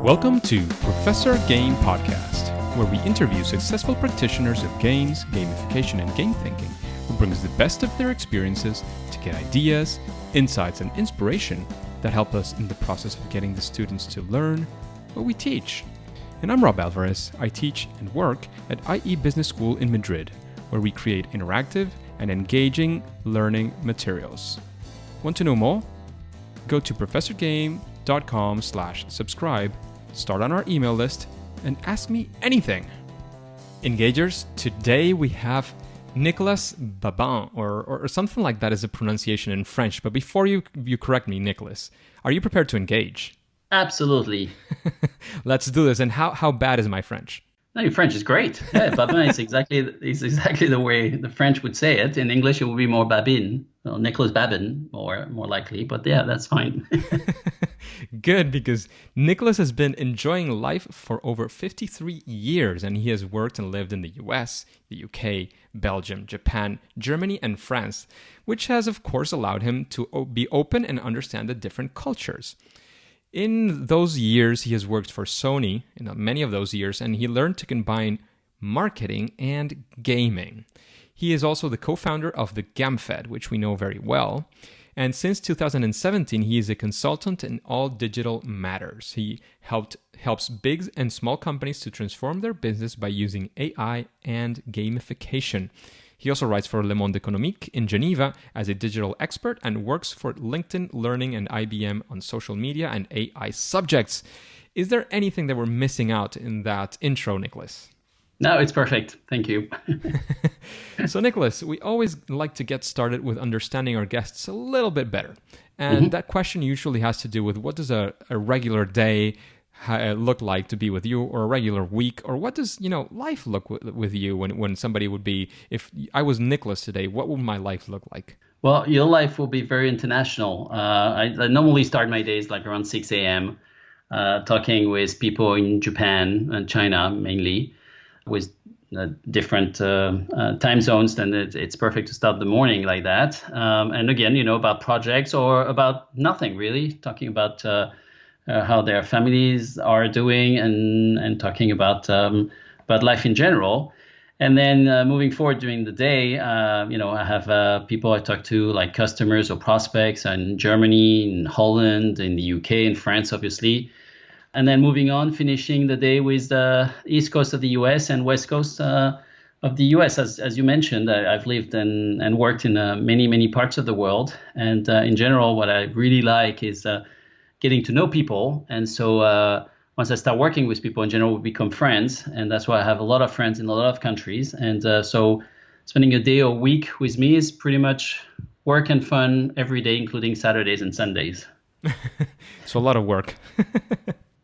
Welcome to Professor Game Podcast, where we interview successful practitioners of games, gamification, and game thinking who brings the best of their experiences to get ideas, insights, and inspiration that help us in the process of getting the students to learn what we teach. And I'm Rob Alvarez. I teach and work at IE Business School in Madrid, where we create interactive and engaging learning materials. Want to know more? Go to professorgame.com/subscribe, start on our email list, and ask me anything. Engagers, today we have Nicolas Babin, or something like that is a pronunciation in French. But before you correct me, Nicolas, are you prepared to engage? Absolutely. Let's do this. And how bad is my French? No, your French is great. Yeah, Babin is exactly the way the French would say it. In English, it would be more Babin, well, Nicolas Babin, more likely. But yeah, that's fine. Good, because Nicolas has been enjoying life for over 53 years, and he has worked and lived in the US, the UK, Belgium, Japan, Germany, and France, which has, of course, allowed him to be open and understand the different cultures. In those years, he has worked for Sony, many of those years, and he learned to combine marketing and gaming. He is also the co-founder of the GamFed, which we know very well. And since 2017, he is a consultant in all digital matters. He helps big and small companies to transform their business by using AI and gamification. He also writes for Le Monde Économique in Geneva as a digital expert and works for LinkedIn Learning and IBM on social media and AI subjects. Is there anything that we're missing out in that intro, Nicolas? No, it's perfect. Thank you. So, Nicolas, we always like to get started with understanding our guests a little bit better. And that question usually has to do with what does a regular day look like to be with you, or a regular week, or what does life look with you when somebody would be, if I was Nicolas today, what would my life look like? Well, your life will be very international. I normally start my days like around 6 a.m. Talking with people in Japan and China mainly, with different time zones. Then it's perfect to start the morning like that. And again, about projects or about nothing really, talking about how their families are doing and talking about life in general. And then moving forward during the day, I have people I talk to, like customers or prospects in Germany, in Holland, in the UK, in France, obviously. And then moving on, finishing the day with the East Coast of the US and West Coast of the US. As you mentioned, I've lived and worked in many, many parts of the world. And in general, what I really like is getting to know people. And so once I start working with people in general, we become friends. And that's why I have a lot of friends in a lot of countries. And so spending a day or week with me is pretty much work and fun every day, including Saturdays and Sundays. So a lot of work.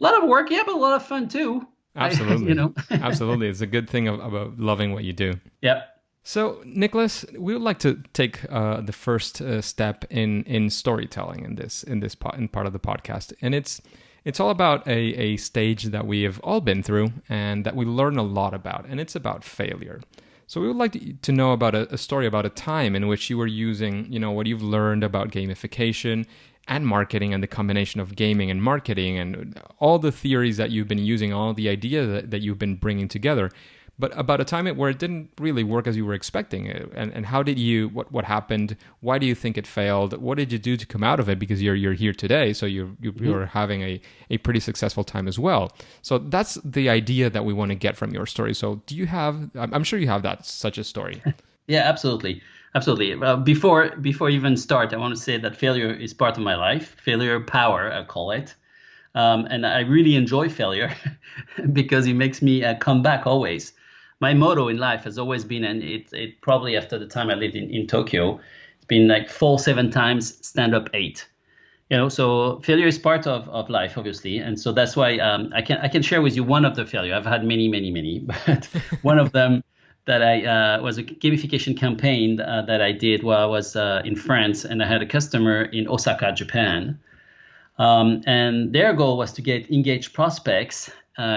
A lot of work, yeah, but a lot of fun too. Absolutely. Absolutely. It's a good thing about loving what you do. Yep. So, Nicolas, we would like to take the first step in storytelling in part of the podcast, and it's all about a stage that we have all been through and that we learn a lot about, and it's about failure. So, we would like to know about a story about a time in which you were using, what you've learned about gamification and marketing, and the combination of gaming and marketing, and all the theories that you've been using, all the ideas that you've been bringing together. But about a time where it didn't really work as you were expecting it, and how did what happened? Why do you think it failed? What did you do to come out of it? Because you're here today, so you're having a pretty successful time as well. So that's the idea that we want to get from your story. So do you have? I'm sure you have such a story. Yeah, absolutely. Well, before even start, I want to say that failure is part of my life. Failure power, I call it. And I really enjoy failure because it makes me come back always. My motto in life has always been, and it probably after the time I lived in Tokyo, it's been like fall 7 times, stand up 8. So failure is part of life, obviously. And so that's why I can share with you one of the failure. I've had many, but one of them that I was a gamification campaign that I did while I was in France, and I had a customer in Osaka, Japan. And their goal was to get engaged prospects,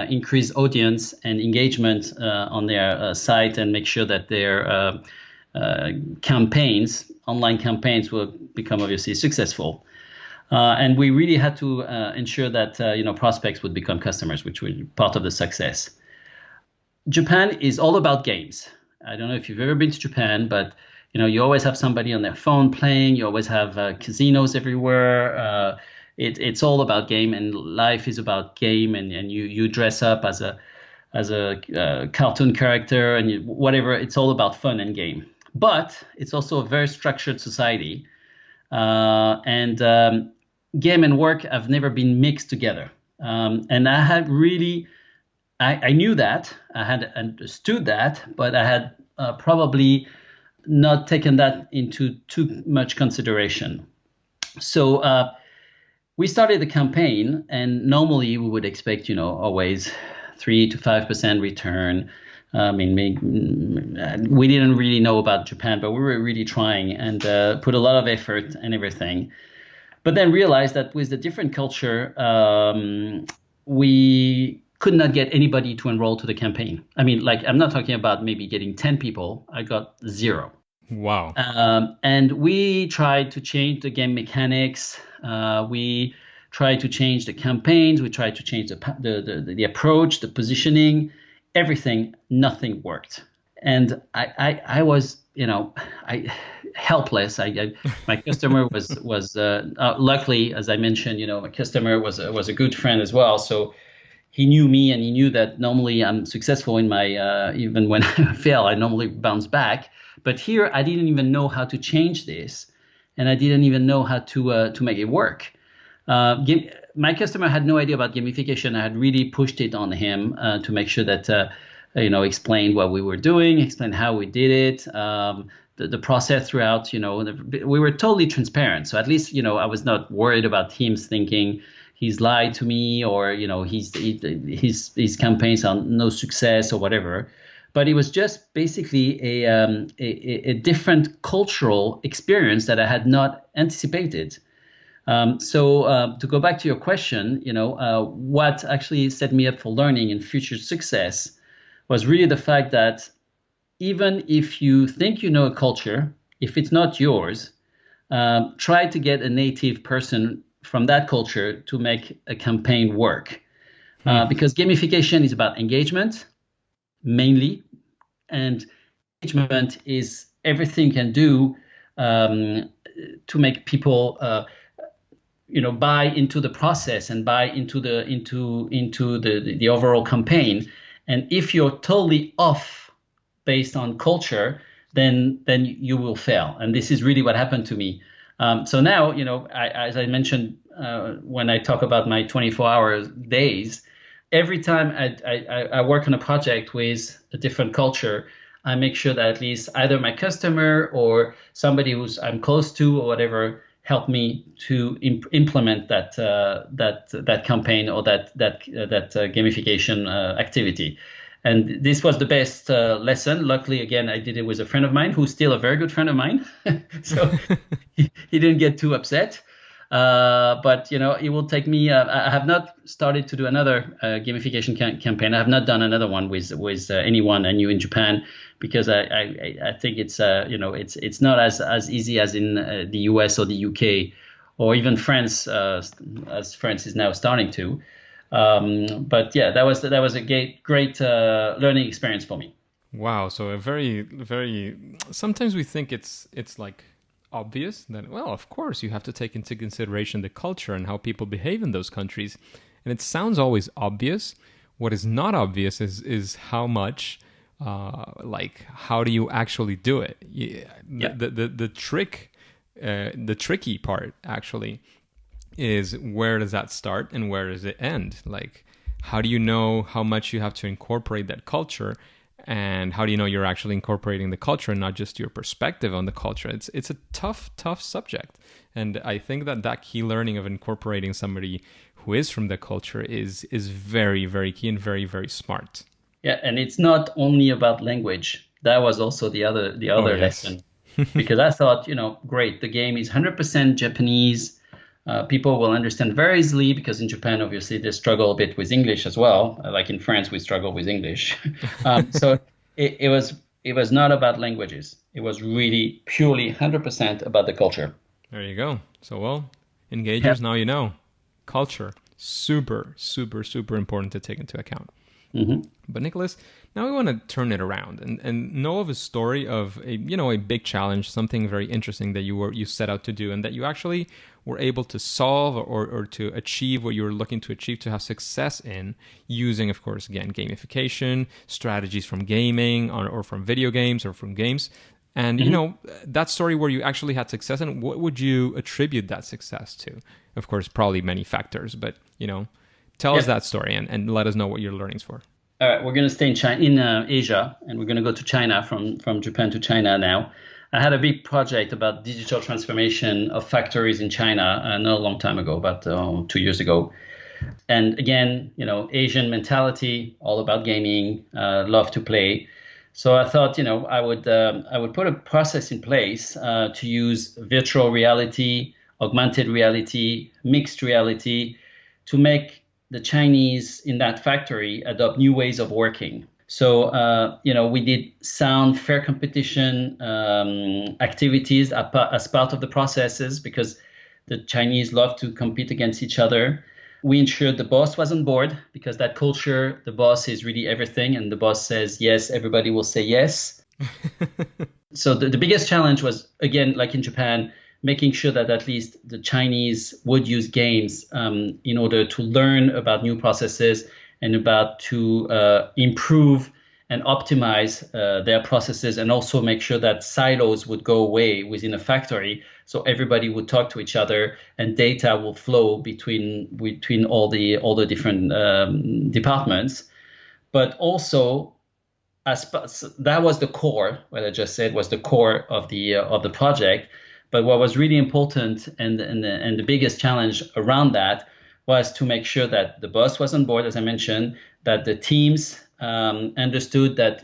increase audience and engagement on their site, and make sure that their online campaigns will become obviously successful. And we really had to ensure that prospects would become customers, which was part of the success. Japan is all about games. I don't know if you've ever been to Japan, but you always have somebody on their phone playing. You always have casinos everywhere. It's all about game, and life is about game. And you dress up as a cartoon character and whatever. It's all about fun and game. But it's also a very structured society, and game and work have never been mixed together. And I had really, I knew that, I had understood that, but I had probably not taken that into too much consideration. So we started the campaign, and normally we would expect, always 3 to 5% return. I mean, we didn't really know about Japan, but we were really trying and put a lot of effort and everything. But then realized that with the different culture, we could not get anybody to enroll to the campaign. I mean, like, I'm not talking about maybe getting 10 people. I got 0. Wow. And we tried to change the game mechanics. We tried to change the campaigns. We tried to change the approach, the positioning, everything. Nothing worked. And I was, helpless. My customer was luckily, as I mentioned, my customer was a good friend as well. So he knew me, and he knew that normally I'm successful in my even when I fail, I normally bounce back. But here, I didn't even know how to change this, and I didn't even know how to make it work. My customer had no idea about gamification. I had really pushed it on him to make sure that explained what we were doing, explained how we did it, the process throughout. We were totally transparent. So at least I was not worried about him thinking he's lied to me, or his campaigns are no success or whatever. But it was just basically a different cultural experience that I had not anticipated. So to go back to your question, what actually set me up for learning and future success was really the fact that even if you think you know a culture, if it's not yours, try to get a native person from that culture to make a campaign work. Because gamification is about engagement, mainly, and engagement is everything you can do to make people buy into the process and buy into the overall campaign. And if you're totally off based on culture, then you will fail. And this is really what happened to me. So now, as I mentioned when I talk about my 24-hour days, every time I work on a project with a different culture, I make sure that at least either my customer or somebody who's I'm close to or whatever help me to implement that campaign or that gamification activity. And this was the best lesson. Luckily, again, I did it with a friend of mine who's still a very good friend of mine. So he didn't get too upset. But it will take me. I have not started to do another gamification campaign. I have not done another one with anyone I knew in Japan, because I think it's it's not as easy as in the US or the UK or even France, as France is now starting to. But yeah, that was a great learning experience for me. Wow. So a very, very. Sometimes we think it's like obvious that, well, of course you have to take into consideration the culture and how people behave in those countries, and it sounds always obvious. What is not obvious is how much, how do you actually do it? The tricky part actually is, where does that start and where does it end? Like, how do you know how much you have to incorporate that culture? And how do you know you're actually incorporating the culture and not just your perspective on the culture? It's a tough subject. And I think that key learning of incorporating somebody who is from the culture is very, very key and very, very smart. Yeah, and it's not only about language. That was also the other lesson. Because I thought, great, the game is 100% Japanese. People will understand very easily, because in Japan, obviously, they struggle a bit with English as well. Like in France, we struggle with English. So it was not about languages. It was really purely 100% about the culture. There you go. So, well, Engagers, now you know. Culture, super, super, super important to take into account. But Nicolas, now we want to turn it around and know of a story of a big challenge, something very interesting that you set out to do and that you actually were able to solve or to achieve what you were looking to achieve, to have success in, using, of course, again, gamification, strategies from gaming or from video games or from games. And, that story where you actually had success, and what would you attribute that success to? Of course, probably many factors, but, tell us that story and let us know what your learnings were. All right, we're going to stay in Asia, and we're going to go to China, from Japan to China now. I had a big project about digital transformation of factories in China, not a long time ago, about 2 years ago. And again, Asian mentality, all about gaming, love to play. So I thought, I would put a process in place to use virtual reality, augmented reality, mixed reality to make the Chinese in that factory adopt new ways of working. So, we did sound fair competition activities as part of the processes because the Chinese love to compete against each other. We ensured the boss was on board because that culture, the boss is really everything. And the boss says yes, everybody will say yes. So the biggest challenge was, again, like in Japan, making sure that at least the Chinese would use games in order to learn about new processes and about to improve and optimize their processes, and also make sure that silos would go away within a factory, so everybody would talk to each other and data will flow between all the different departments. But also, that was the core. What I just said was the core of the project. But what was really important and the biggest challenge around that was to make sure that the boss was on board, as I mentioned, that the teams understood that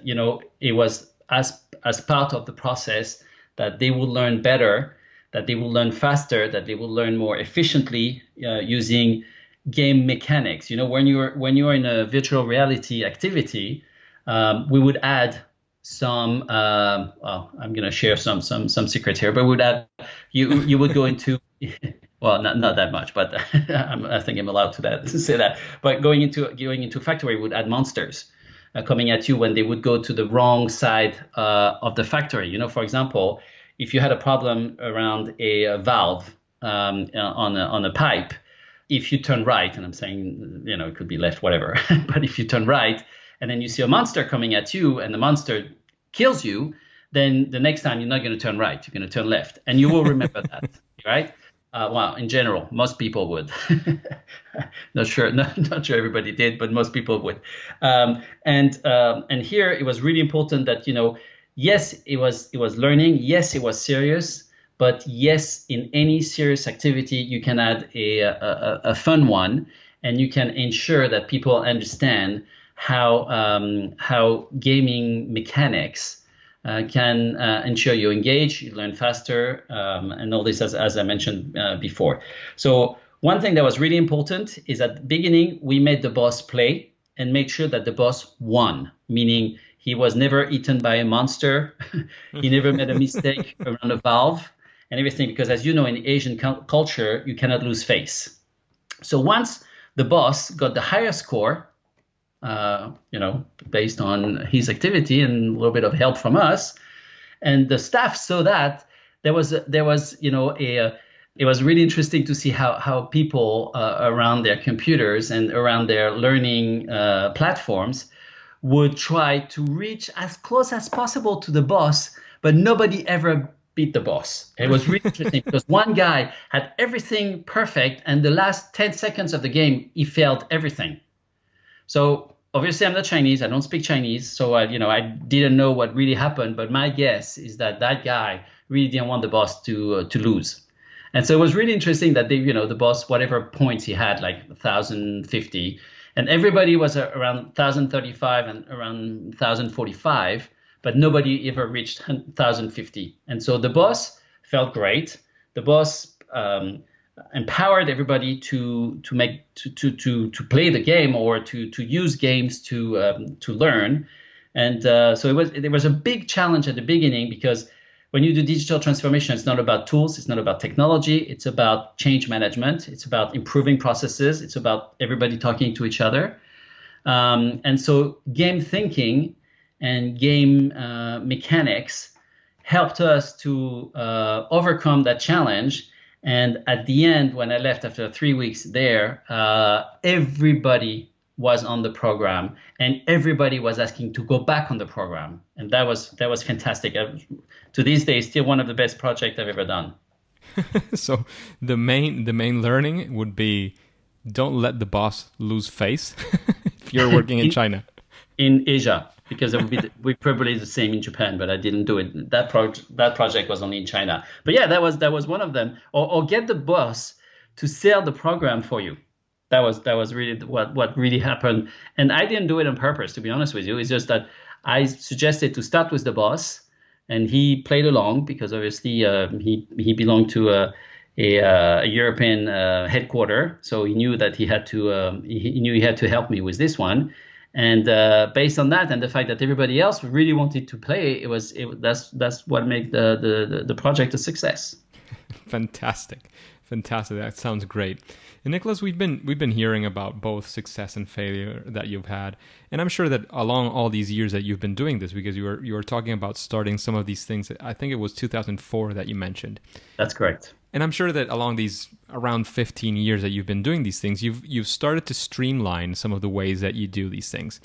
it was as part of the process, that they would learn better, that they will learn faster, that they will learn more efficiently using game mechanics. When you're in a virtual reality activity, we would add some. I'm going to share some secrets here, but you would go into. Well, not that much, but I think I'm allowed to say that. But going into factory would add monsters coming at you when they would go to the wrong side of the factory. For example, if you had a problem around a valve on a pipe, if you turn right, and I'm saying it could be left, whatever, but if you turn right and then you see a monster coming at you and the monster kills you, then the next time you're not going to turn right, you're going to turn left, and you will remember that, right? Well, in general, most people would. Not sure everybody did, but most people would. And here it was really important that yes, it was learning. Yes, it was serious. But yes, in any serious activity, you can add a fun one, and you can ensure that people understand how gaming mechanics can ensure you engage, you learn faster, and all this as I mentioned before. So one thing that was really important is at the beginning, we made the boss play and made sure that the boss won, meaning he was never eaten by a monster. He never made a mistake around a valve and everything, because as you know, in Asian culture, you cannot lose face. So once the boss got the higher score, based on his activity and a little bit of help from us, and the staff saw that it was really interesting to see how people around their computers and around their learning platforms would try to reach as close as possible to the boss, but nobody ever beat the boss. It was really interesting because one guy had everything perfect, and the last 10 seconds of the game, he failed everything. So obviously, I'm not Chinese. I don't speak Chinese. So, I didn't know what really happened. But my guess is that guy really didn't want the boss to lose. And so it was really interesting that the boss, whatever points he had, like 1,050, and everybody was around 1,035 and around 1,045, but nobody ever reached 1,050. And so the boss felt great. The boss empowered everybody to play the game or to use games to learn, and so it was a big challenge at the beginning, because when you do digital transformation, it's not about tools, it's not about technology, it's about change management, it's about improving processes, it's about everybody talking to each other. And so game thinking and game mechanics helped us to overcome that challenge. And at the end, when I left after 3 weeks there, everybody was on the program and everybody was asking to go back on the program. And that was fantastic. To this day, still one of the best projects I've ever done. So the main learning would be, don't let the boss lose face if you're working in China. In Asia, because it would be we probably the same in Japan, but I didn't do it. That project was only in China. But yeah, that was one of them. Or get the boss to sell the program for you. That was really what really happened. And I didn't do it on purpose, to be honest with you. It's just that I suggested to start with the boss, and he played along because obviously he belonged to a European headquarter, so he knew that he had to help me with this one. And based on that and the fact that everybody else really wanted to play, that's what made the project a success. Fantastic. That sounds great. And Nicolas, we've been hearing about both success and failure that you've had, and I'm sure that along all these years that you've been doing this, because you were talking about starting some of these things. I think it was 2004 that you mentioned. That's correct. And I'm sure that along these around 15 years that you've been doing these things, you've started to streamline some of the ways that you do these things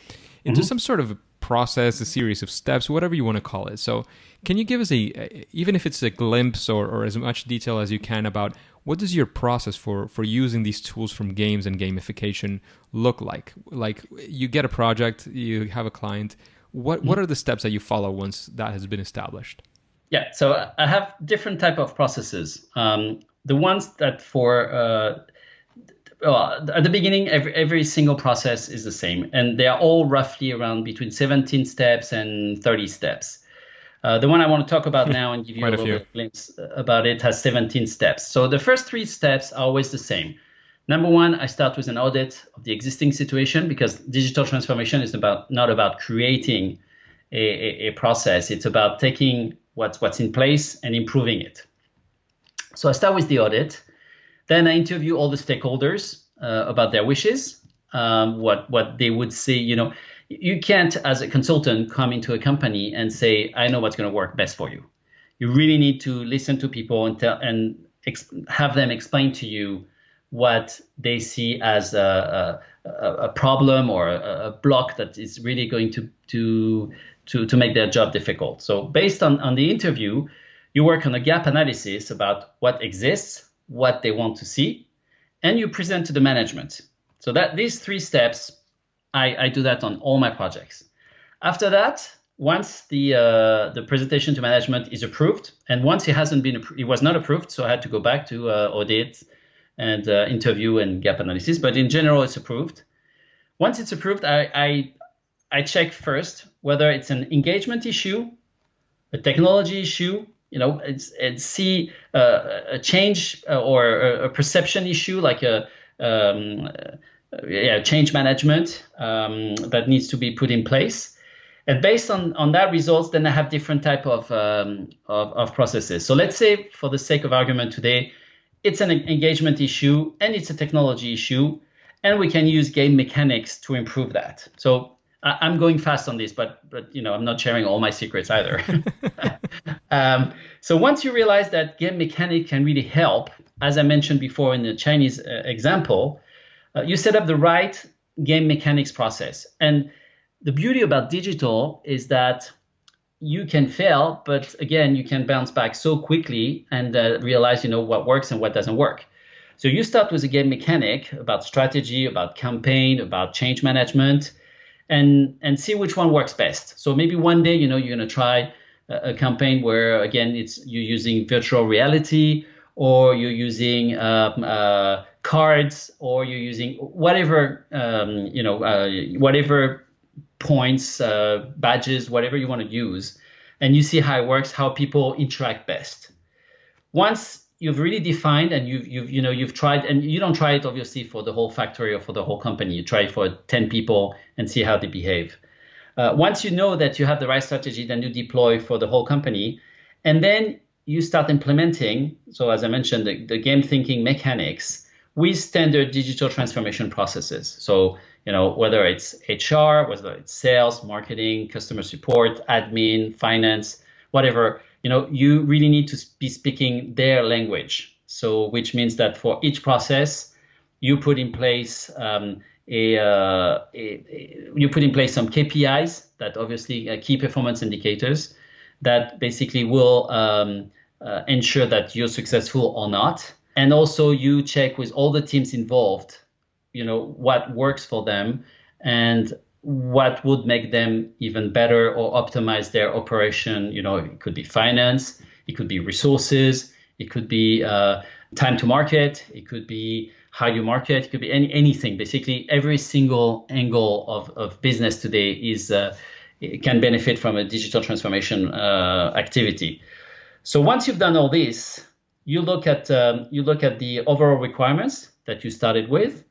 into some sort of process, a series of steps, whatever you want to call it. So can you give us even if it's a glimpse or as much detail as you can about what does your process for using these tools from games and gamification look like? Like, you get a project, you have a client. What are the steps that you follow once that has been established? Yeah, so I have different type of processes. The ones that at the beginning, every single process is the same, and they are all roughly around between 17 steps and 30 steps. The one I want to talk about now and give you a little bit of glimpse about it has 17 steps. So the first 3 steps are always the same. Number 1, I start with an audit of the existing situation, because digital transformation is not about creating a process. It's about taking what's in place and improving it. So I start with the audit. Then I interview all the stakeholders about their wishes, what they would say. You can't, as a consultant, come into a company and say, I know what's going to work best for you. You really need to listen to people and have them explain to you what they see as a problem or a block that is really going to make their job difficult. So based on the interview, you work on a gap analysis about what exists, what they want to see, and you present to the management. So that these 3 steps, I do that on all my projects. After that, once the presentation to management is approved, and once it was not approved, so I had to go back to audit and interview and gap analysis. But in general, it's approved. Once it's approved, I check first whether it's an engagement issue, a technology issue, see a change or a perception issue, like change management that needs to be put in place. And based on that results, then I have different type of processes. So let's say, for the sake of argument today, it's an engagement issue and it's a technology issue, and we can use game mechanics to improve that. So I'm going fast on this, but I'm not sharing all my secrets either. So once you realize that game mechanic can really help, as I mentioned before in the Chinese example, you set up the right game mechanics process. And the beauty about digital is that you can fail, but again, you can bounce back so quickly and realize what works and what doesn't work. So you start with a game mechanic about strategy, about campaign, about change management, and see which one works best. So maybe one day, you're going to try a campaign where, again, you're using virtual reality, or you're using cards, or you're using whatever, whatever points, badges, whatever you want to use, and you see how it works, how people interact best. Once you've really defined and you've tried, and you don't try it obviously for the whole factory or for the whole company, you try it for 10 people and see how they behave. Once you know that you have the right strategy, then you deploy for the whole company. And then you start implementing, so as I mentioned, the game thinking mechanics with standard digital transformation processes. So, whether it's HR, whether it's sales, marketing, customer support, admin, finance, whatever, you really need to be speaking their language. So, which means that for each process, you put in place you put in place some KPIs that obviously key performance indicators that basically will ensure that you're successful or not. And also you check with all the teams involved, what works for them and what would make them even better or optimize their operation. It could be finance, it could be resources, it could be time to market, it could be how you market, it could be anything. Basically, every single angle of business today can benefit from a digital transformation activity. So once you've done all this, you look at the overall requirements that you started with,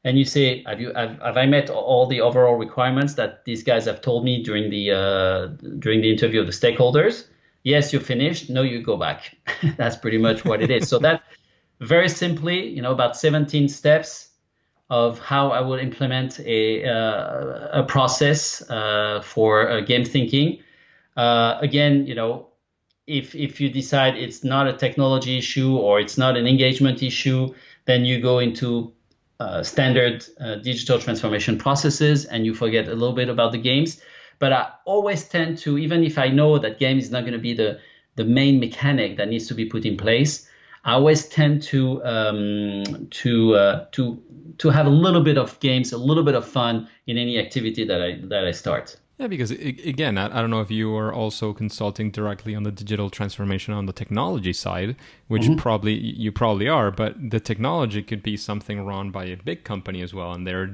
and you say, have I met all the overall requirements that these guys have told me during the interview of the stakeholders? Yes, you finished. No, you go back. That's pretty much what it is. So that very simply, about 17 steps of how I would implement a process for game thinking. Again, if you decide it's not a technology issue or it's not an engagement issue, then you go into standard digital transformation processes and you forget a little bit about the games. But I always tend to, even if I know that game is not going to be the main mechanic that needs to be put in place, I always tend to have a little bit of games, a little bit of fun in any activity that I start. Yeah, because again, I don't know if you are also consulting directly on the digital transformation on the technology side, which you probably are, but the technology could be something run by a big company as well, and they're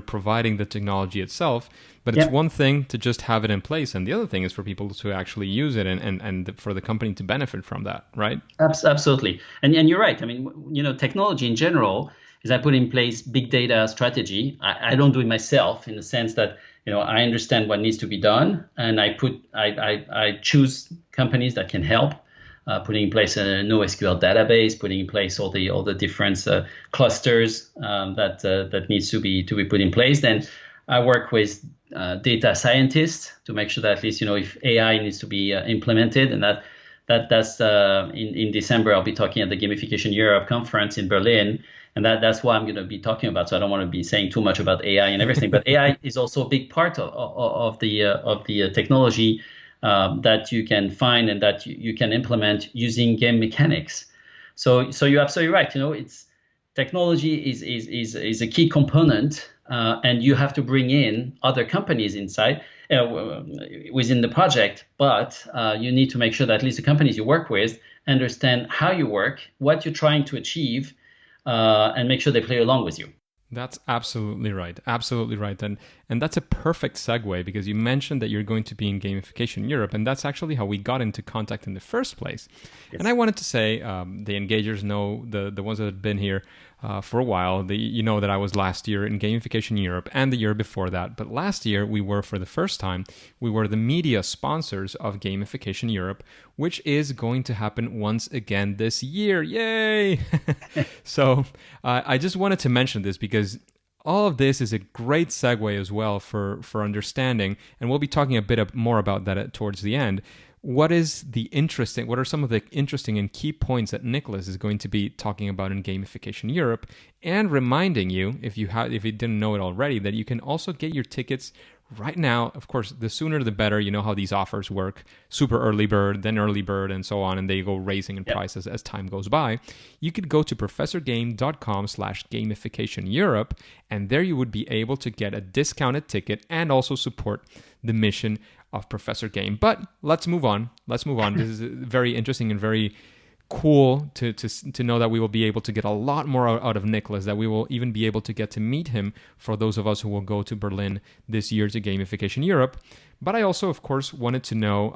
providing the technology itself. But it's one thing to just have it in place, and the other thing is for people to actually use it and for the company to benefit from that, right? Absolutely. And you're right. I mean, technology in general is I put in place big data strategy. I don't do it myself in the sense that, I understand what needs to be done, and I choose companies that can help, putting in place a NoSQL database, putting in place all the different clusters that needs to be put in place. Then I work with data scientists to make sure that at least if AI needs to be implemented, and that's in December I'll be talking at the Gamification Europe conference in Berlin. And that's what I'm going to be talking about. So I don't want to be saying too much about AI and everything. But AI is also a big part of the technology that you can find and that you can implement using game mechanics. So you're absolutely right. It's technology is a key component, and you have to bring in other companies inside within the project. But you need to make sure that at least the companies you work with understand how you work, what you're trying to achieve. And make sure they play along with you. That's absolutely right. Absolutely right. And that's a perfect segue because you mentioned that you're going to be in Gamification Europe, and that's actually how we got into contact in the first place. Yes. And I wanted to say, the engagers know, the ones that have been here for a while, that I was last year in Gamification Europe and the year before that. But last year, for the first time, we were the media sponsors of Gamification Europe, which is going to happen once again this year. Yay! So I just wanted to mention this because all of this is a great segue as well for understanding, and we'll be talking a bit more about that towards the end. What are some of the interesting and key points that Nicolas is going to be talking about in Gamification Europe, and reminding you, if you didn't know it already, that you can also get your tickets right now. Of course, the sooner the better. You know how these offers work: super early bird, then early bird, and so on, and they go raising in prices as time goes by. You could go to professorgame.com/gamification Europe, and there you would be able to get a discounted ticket and also support the mission of Professor Game. But let's move on. This is very interesting and very cool to know that we will be able to get a lot more out of Nicolas, that we will even be able to get to meet him for those of us who will go to Berlin this year to Gamification Europe. But I also, of course, wanted to know,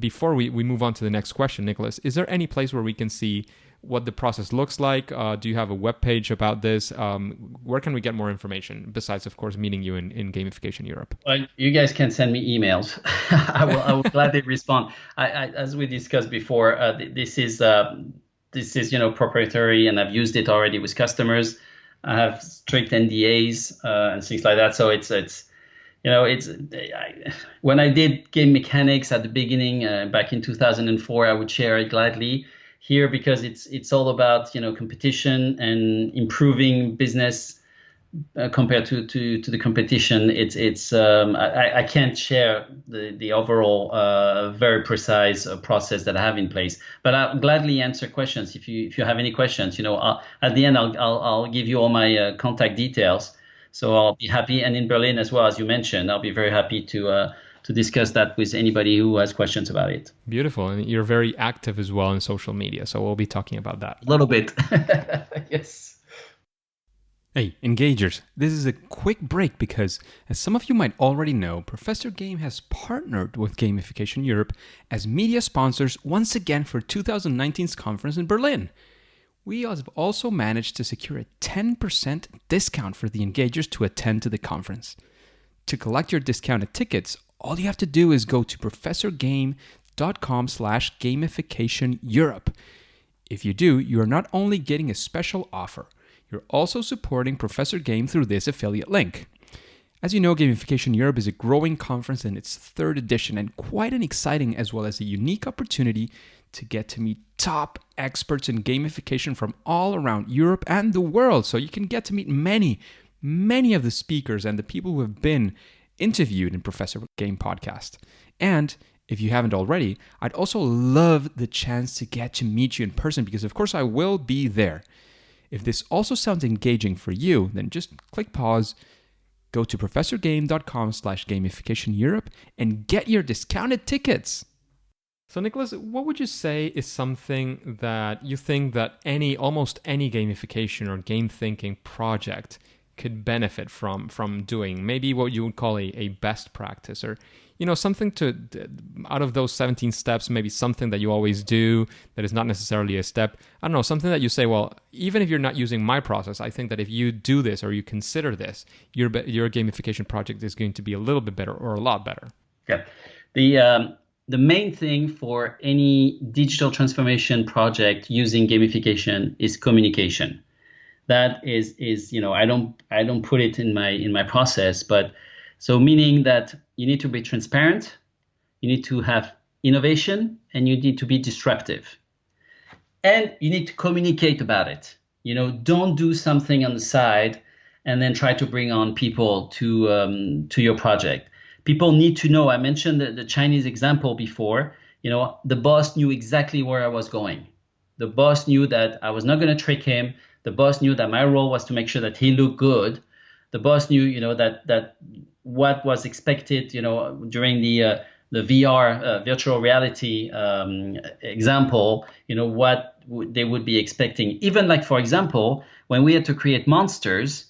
before we move on to the next question, Nicolas, is there any place where we can see what the process looks like? Do you have a web page about this? Where can we get more information besides, of course, meeting you in Gamification Europe? Well, you guys can send me emails. I will gladly respond. As we discussed before, this is proprietary, and I've used it already with customers. I have strict NDAs and things like that. So when I did game mechanics at the beginning back in 2004, I would share it gladly. Here, because it's all about competition and improving business compared to the competition. I can't share the overall very precise process that I have in place, but I'll gladly answer questions if you have any questions. At the end I'll give you all my contact details, so I'll be happy. And in Berlin as well, as you mentioned, I'll be very happy to discuss that with anybody who has questions about it. Beautiful. And you're very active as well in social media, so we'll be talking about that a little bit. Yes. Hey, engagers, this is a quick break because, as some of you might already know, Professor Game has partnered with Gamification Europe as media sponsors once again for 2019's conference in Berlin. We have also managed to secure a 10% discount for the engagers to attend to the conference. To collect your discounted tickets, all you have to do is go to professorgame.com/gamificationeurope. If you do, you are not only getting a special offer, you're also supporting Professor Game through this affiliate link. As you know, Gamification Europe is a growing conference in its third edition, and quite an exciting as well as a unique opportunity to get to meet top experts in gamification from all around Europe and the world. So you can get to meet many of the speakers and the people who have been interviewed in Professor Game podcast. And if you haven't already, I'd also love the chance to get to meet you in person, because of course I will be there. If this also sounds engaging for you, then just click pause, go to professorgame.com/gamificationeurope and get your discounted tickets. So Nicolas, what would you say is something that you think that almost any gamification or game thinking project could benefit from doing? Maybe what you would call a best practice, or something out of those 17 steps, maybe something that you always do that is not necessarily a step. I don't know, something that you say, well, even if you're not using my process, I think that if you do this or you consider this, your gamification project is going to be a little bit better or a lot better. Okay. The main thing for any digital transformation project using gamification is communication. That is I don't put it in my process, but so meaning that you need to be transparent, you need to have innovation, and you need to be disruptive. And you need to communicate about it. Don't do something on the side and then try to bring on people to your project. People need to know. I mentioned the Chinese example before. The boss knew exactly where I was going. The boss knew that I was not going to trick him. The boss knew that my role was to make sure that he looked good. The boss knew, that what was expected, during the VR virtual reality example, what they would be expecting. Even like, for example, when we had to create monsters,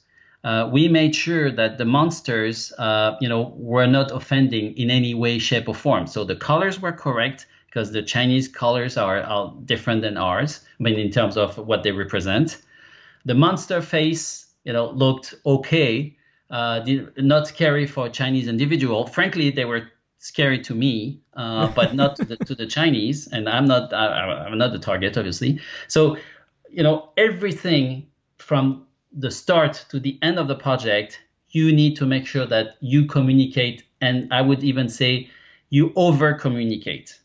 we made sure that the monsters, were not offending in any way, shape, or form. So the colors were correct, because the Chinese colors are different than ours, in terms of what they represent. The monster face, looked okay. Not scary for a Chinese individual. Frankly, they were scary to me, but not to the Chinese. And I'm not the target, obviously. So, everything from the start to the end of the project, you need to make sure that you communicate. And I would even say you over communicate.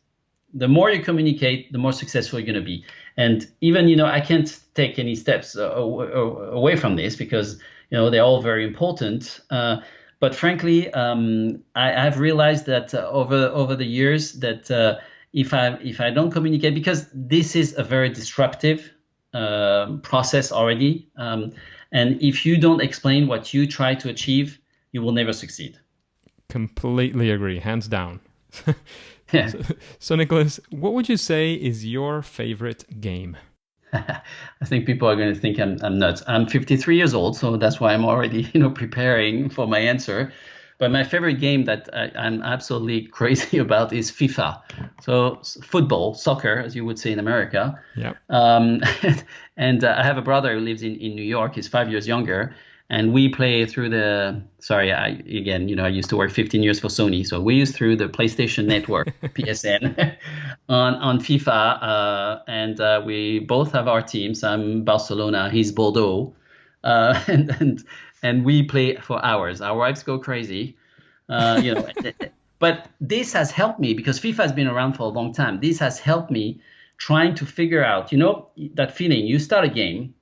The more you communicate, the more successful you're going to be. And even, I can't take any steps away from this, because they're all very important. But frankly, I've realized that over the years that if I don't communicate, because this is a very disruptive process already, and if you don't explain what you try to achieve, you will never succeed. Completely agree, hands down. Yeah. So Nicolas, what would you say is your favorite game? I think people are going to think I'm nuts. I'm 53 years old, so that's why I'm already preparing for my answer. But my favorite game that I'm absolutely crazy about is FIFA. So football, soccer, as you would say in America. Yeah. Um, and I have a brother who lives in New York. He's 5 years younger. And we play through I used to work 15 years for Sony. So we use through the PlayStation Network, PSN, on FIFA. We both have our teams. I'm Barcelona, he's Bordeaux. Uh, and, and, and we play for hours. Our wives go crazy. You know, but this has helped me because FIFA has been around for a long time. This has helped me trying to figure out, that feeling. You start a game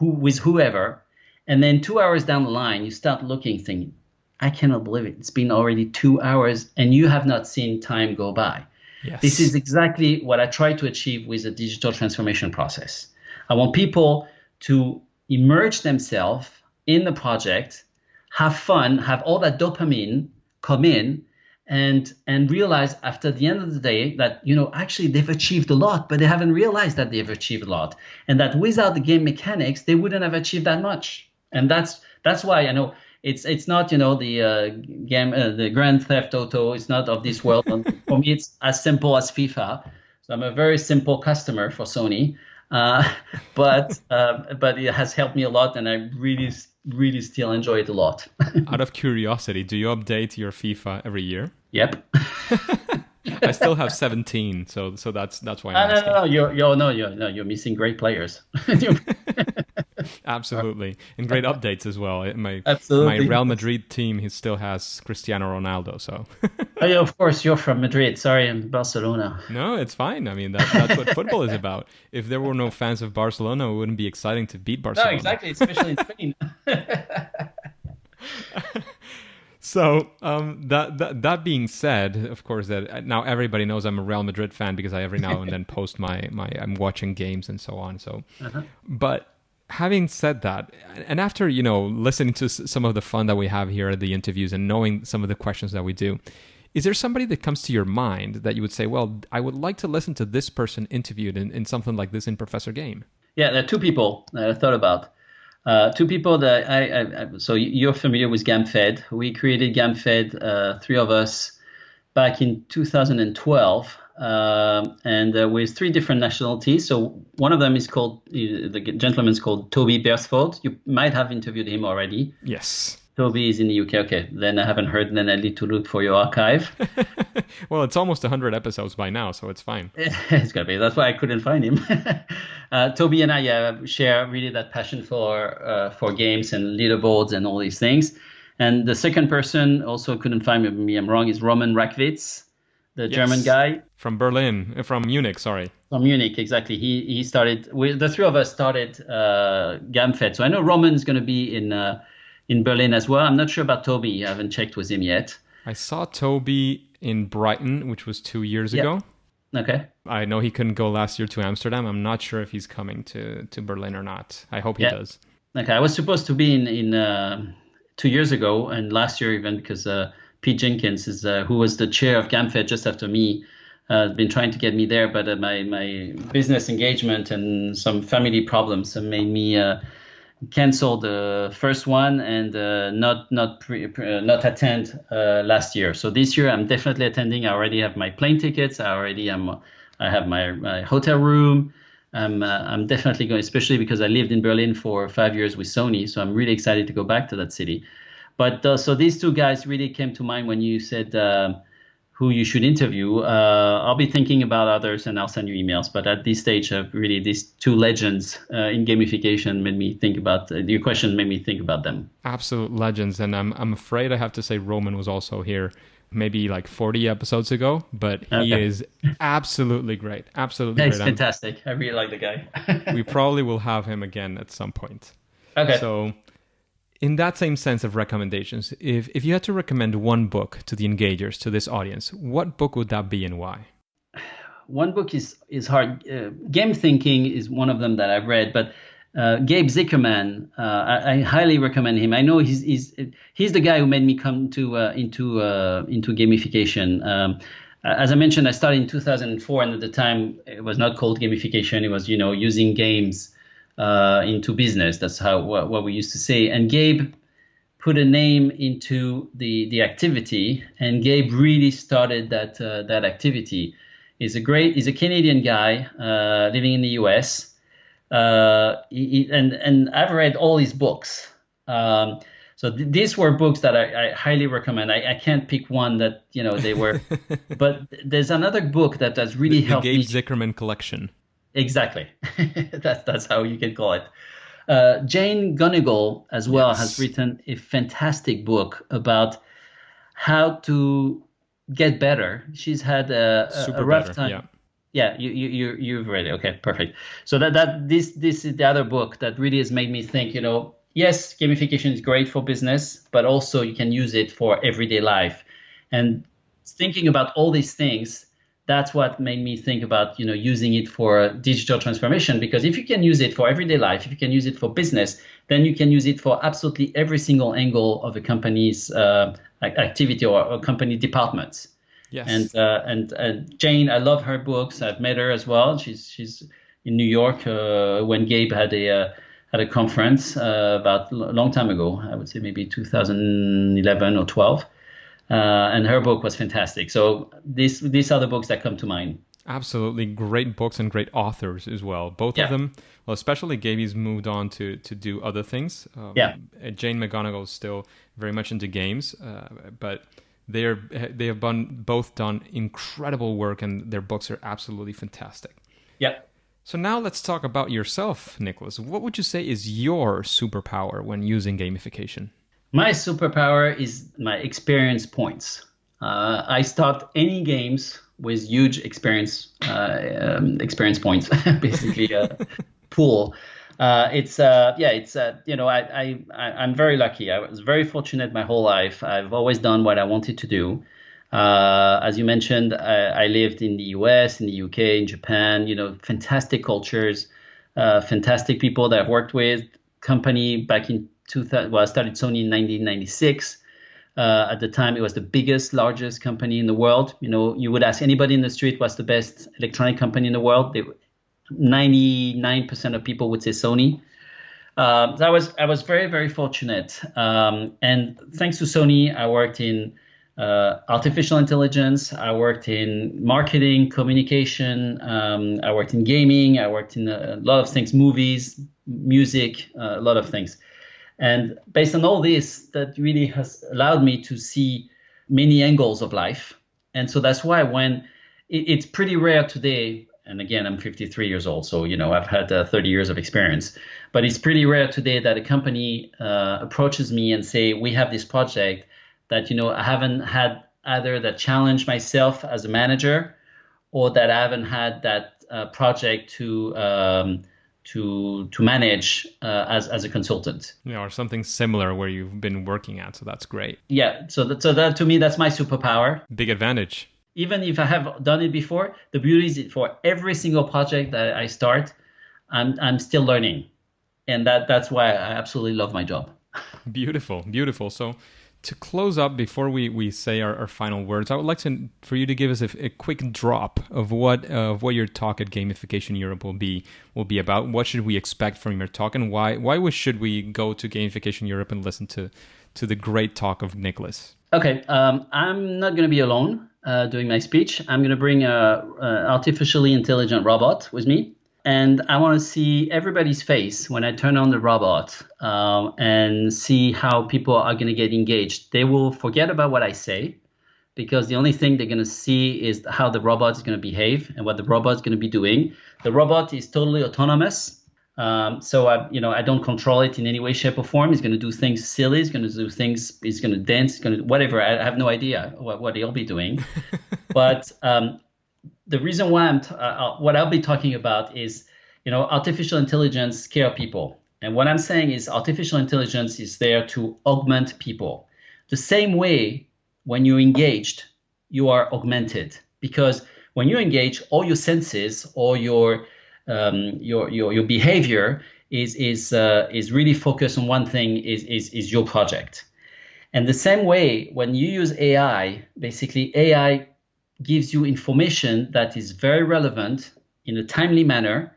with whoever, and then 2 hours down the line, you start looking, thinking, I cannot believe it. It's been already 2 hours and you have not seen time go by. Yes. This is exactly what I try to achieve with the digital transformation process. I want people to immerse themselves in the project, have fun, have all that dopamine come in, and realize after the end of the day that, actually they've achieved a lot, but they haven't realized that they've achieved a lot. And that without the game mechanics, they wouldn't have achieved that much. And that's why I know it's not, the Grand Theft Auto. It's not of this world. For me, it's as simple as FIFA. So I'm a very simple customer for Sony. But it has helped me a lot, and I really, really still enjoy it a lot. Out of curiosity, do you update your FIFA every year? Yep. I still have 17, so that's why I'm asking. No, you're missing great players. Absolutely, and great updates as well. My Real Madrid team, he still has Cristiano Ronaldo. So. Oh, yeah, of course, you're from Madrid. Sorry, I'm Barcelona. No, it's fine. I mean, that's what football is about. If there were no fans of Barcelona, it wouldn't be exciting to beat Barcelona. No, exactly, especially in Spain. So that being said, of course, that now everybody knows I'm a Real Madrid fan because I every now and then post my I'm watching games and so on. So, But having said that, and after listening to some of the fun that we have here at the interviews and knowing some of the questions that we do, is there somebody that comes to your mind that you would say, well, I would like to listen to this person interviewed in something like this in Professor Game? Yeah, there are two people that I thought about. Two people that so you're familiar with GamFed. We created GamFed, three of us, back in 2012, and with three different nationalities. So one of them is called, the gentleman's called Toby Beresford. You might have interviewed him already. Yes. Toby is in the UK. Okay, then I haven't heard. Then I need to look for your archive. Well, it's almost 100 episodes by now, so it's fine. It's gotta be. That's why I couldn't find him. Toby and I share really that passion for games and leaderboards and all these things. And the second person also couldn't find me. Maybe I'm wrong. Is Roman Rakwitz, the German guy from Munich. Sorry. From Munich, exactly. He started. The three of us started GamFed. So I know Roman's going to be in Berlin as well. I'm not sure about Toby. I haven't checked with him yet. I saw Toby in Brighton, which was 2 years ago. Okay. I know he couldn't go last year to Amsterdam. I'm not sure if he's coming to Berlin or not. I hope he does. Okay. I was supposed to be in 2 years ago and last year even because Pete Jenkins, who was the chair of GamFed just after me, been trying to get me there, but my business engagement and some family problems made me cancel the first one and not attend last year. So this year I'm definitely attending. I already have my plane tickets. I have my hotel room. I'm definitely going, especially because I lived in Berlin for 5 years with Sony. So I'm really excited to go back to that city. But so these two guys really came to mind when you said who you should interview. I'll be thinking about others and I'll send you emails. But at this stage, really these two legends in gamification made me think about your question. Made me think about them. Absolute legends, and I'm afraid I have to say Roman was also here, maybe like 40 episodes ago. But he is absolutely great. Absolutely great. He's fantastic. I really like the guy. We probably will have him again at some point. Okay. So, in that same sense of recommendations, if you had to recommend one book to the engagers, to this audience, what book would that be and why? One book is hard. Game Thinking is one of them that I've read, but Gabe Zickerman, I highly recommend him. I know he's the guy who made me come into gamification. As I mentioned, I started in 2004, and at the time it was not called gamification. It was using games into business. That's what we used to say. And Gabe put a name into the activity, and Gabe really started that activity. He's a Canadian guy living in the US. And I've read all his books. So these were books that I highly recommend. I can't pick one that, they were, but there's another book that has really The helped Gabe me. Zickerman collection. Exactly. That's how you can call it. Jane Gonigal as well has Yes. written a fantastic book about how to get better. She's had a Super rough better. time. Yeah. Yeah, you've read it. Okay, perfect. So this is the other book that really has made me think, yes, gamification is great for business, but also you can use it for everyday life. And thinking about all these things, that's what made me think about, using it for digital transformation. Because if you can use it for everyday life, if you can use it for business, then you can use it for absolutely every single angle of a company's activity or company departments. Yes. And Jane, I love her books. I've met her as well. She's in New York when Gabe had a conference about a long time ago. I would say maybe 2011 or 12. And her book was fantastic. So these are the books that come to mind. Absolutely great books and great authors as well. Both of Yeah, them, well, especially Gaby's moved on to do other things. yeah, Jane McGonigal is still very much into games, but they have both done incredible work, and their books are absolutely fantastic. yeah. So now let's talk about yourself, Nicolas. What would you say is your superpower when using gamification? My superpower is my experience points. I start any games with huge experience points, basically a pool. I'm very lucky. I was very fortunate my whole life. I've always done what I wanted to do. As you mentioned, I lived in the US, in the UK, in Japan. Fantastic cultures, fantastic people that I've worked with. Company back in 2000. Well, I started Sony in 1996. At the time, it was the largest company in the world. You would ask anybody in the street what's the best electronic company in the world. 99% of people would say Sony. So I was very, very fortunate. And thanks to Sony, I worked in artificial intelligence. I worked in marketing, communication. I worked in gaming. I worked in a lot of things, movies, music, a lot of things. And based on all this, that really has allowed me to see many angles of life. And so that's why when it's pretty rare today, and again, I'm 53 years old, so I've had 30 years of experience, but it's pretty rare today that a company approaches me and say, we have this project that I haven't had either that challenge myself as a manager, or that I haven't had that project to manage as a consultant. Or something similar where you've been working at. So that's great. Yeah. So that to me, that's my superpower. Big advantage. Even if I have done it before, the beauty is for every single project that I start, I'm still learning, and that's why I absolutely love my job. Beautiful, beautiful. So to close up, before we say our final words, I would like for you to give us a quick drop of what your talk at Gamification Europe will be about. What should we expect from your talk, and why should we go to Gamification Europe and listen to the great talk of Nicolas? Okay, I'm not going to be alone doing my speech. I'm going to bring a artificially intelligent robot with me. And I want to see everybody's face when I turn on the robot and see how people are going to get engaged. They will forget about what I say, because the only thing they're going to see is how the robot is going to behave and what the robot is going to be doing. The robot is totally autonomous. So I don't control it in any way, shape, or form. It's going to do things silly. It's going to do things. It's going to dance. It's going to whatever. I have no idea what he'll be doing. But the reason why what I'll be talking about is, artificial intelligence scare people. And what I'm saying is artificial intelligence is there to augment people. The same way when you're engaged, you are augmented, because when you engage, all your senses, all your behavior is really focused on one thing, is your project. And the same way when you use AI, basically AI gives you information that is very relevant in a timely manner.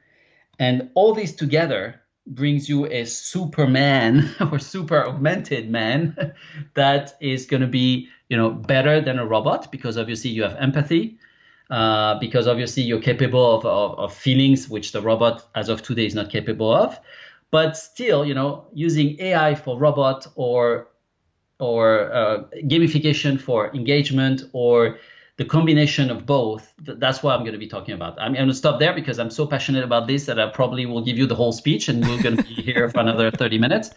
And all these together brings you a Superman or super augmented man that is going to be, better than a robot because obviously you have empathy, because obviously you're capable of feelings which the robot as of today is not capable of. But still, using AI for robot or gamification for engagement or the combination of both, that's what I'm going to be talking about. I'm going to stop there because I'm so passionate about this that I probably will give you the whole speech and we're going to be here for another 30 minutes.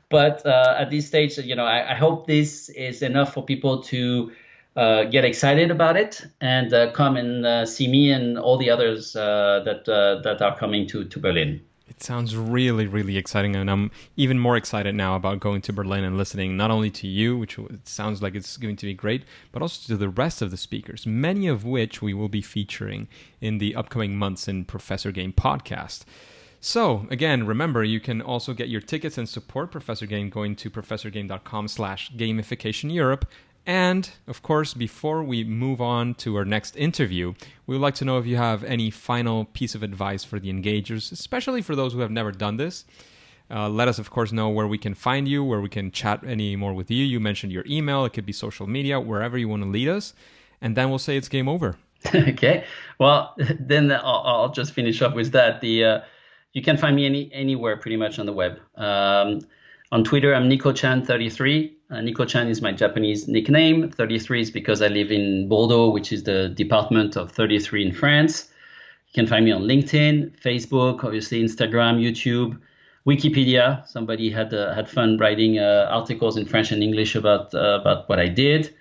But at this stage, I hope this is enough for people to get excited about it and come and see me and all the others that are coming to Berlin. It sounds really, really exciting, and I'm even more excited now about going to Berlin and listening not only to you, which it sounds like it's going to be great, but also to the rest of the speakers, many of which we will be featuring in the upcoming months in Professor Game podcast. So, again, remember, you can also get your tickets and support Professor Game going to professorgame.com/gamification Europe. And, of course, before we move on to our next interview, we would like to know if you have any final piece of advice for the engagers, especially for those who have never done this. Let us, of course, know where we can find you, where we can chat any more with you. You mentioned your email. It could be social media, wherever you want to lead us. And then we'll say it's game over. Okay. Well, then I'll just finish up with that. You can find me anywhere pretty much on the web. On Twitter, I'm Nico-chan33. Nico-chan is my Japanese nickname. 33 is because I live in Bordeaux, which is the department of 33 in France. You can find me on LinkedIn, Facebook, obviously Instagram, YouTube, Wikipedia. Somebody had fun writing articles in French and English about what I did.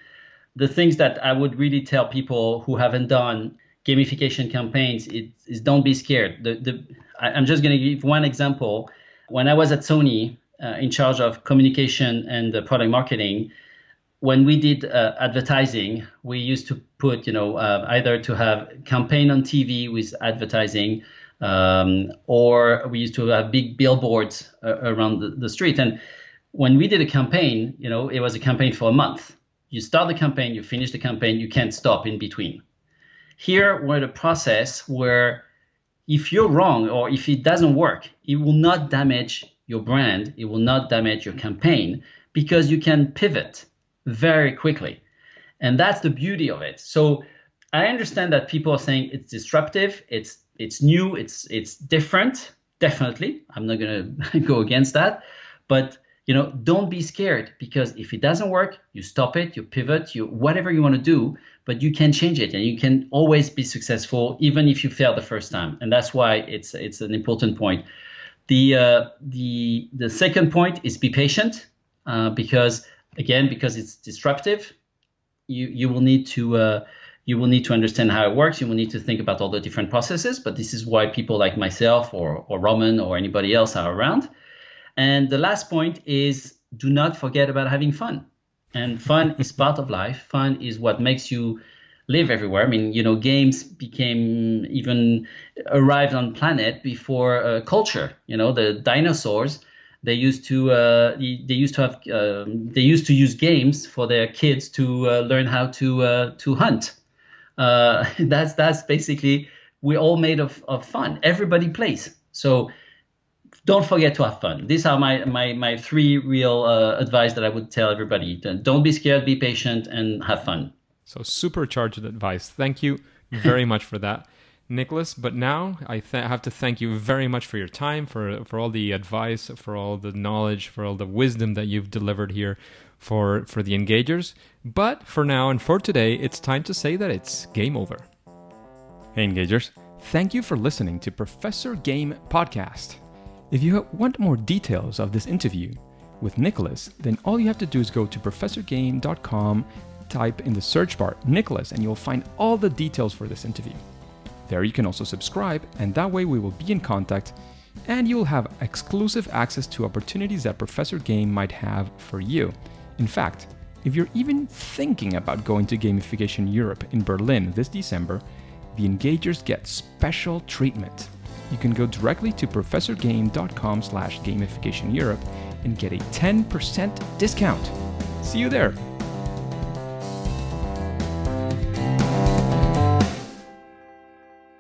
The things that I would really tell people who haven't done gamification campaigns is don't be scared. I'm just going to give one example. When I was at Sony, in charge of communication and product marketing, when we did advertising, we used to put, either to have campaign on TV with advertising, or we used to have big billboards around the street. And when we did a campaign, it was a campaign for a month. You start the campaign, you finish the campaign, you can't stop in between. Here, we're at a process where if you're wrong or if it doesn't work, it will not damage your brand, it will not damage your campaign because you can pivot very quickly. And that's the beauty of it. So I understand that people are saying it's disruptive, it's new, it's different. Definitely, I'm not going to go against that. But don't be scared because if it doesn't work, you stop it, you pivot, you whatever you want to do, but you can change it and you can always be successful even if you fail the first time. And that's why it's an important point. The second point is be patient because it's disruptive. You will need to understand how it works. You will need to think about all the different processes. But this is why people like myself or Roman or anybody else are around. And the last point is do not forget about having fun. And fun is part of life. Fun is what makes you live everywhere. I mean, games arrived on planet before culture. The dinosaurs, they used to use games for their kids to learn how to hunt. That's basically, we're all made of fun. Everybody plays. So don't forget to have fun. These are my three real advice that I would tell everybody. Don't be scared, be patient, and have fun. So supercharged advice. Thank you very much for that, Nicolas. But now I have to thank you very much for your time, for all the advice, for all the knowledge, for all the wisdom that you've delivered here for the engagers. But for now and for today, it's time to say that it's game over. Hey, engagers. Thank you for listening to Professor Game Podcast. If you want more details of this interview with Nicolas, then all you have to do is go to professorgame.com, type in the search bar Nicolas, and you'll find all the details for this interview. There you can also subscribe, and that way we will be in contact, and you'll have exclusive access to opportunities that Professor Game might have for you. In fact, if you're even thinking about going to Gamification Europe in Berlin this December, the engagers get special treatment. You can go directly to professorgame.com/gamification Europe and get a 10% discount. See you there!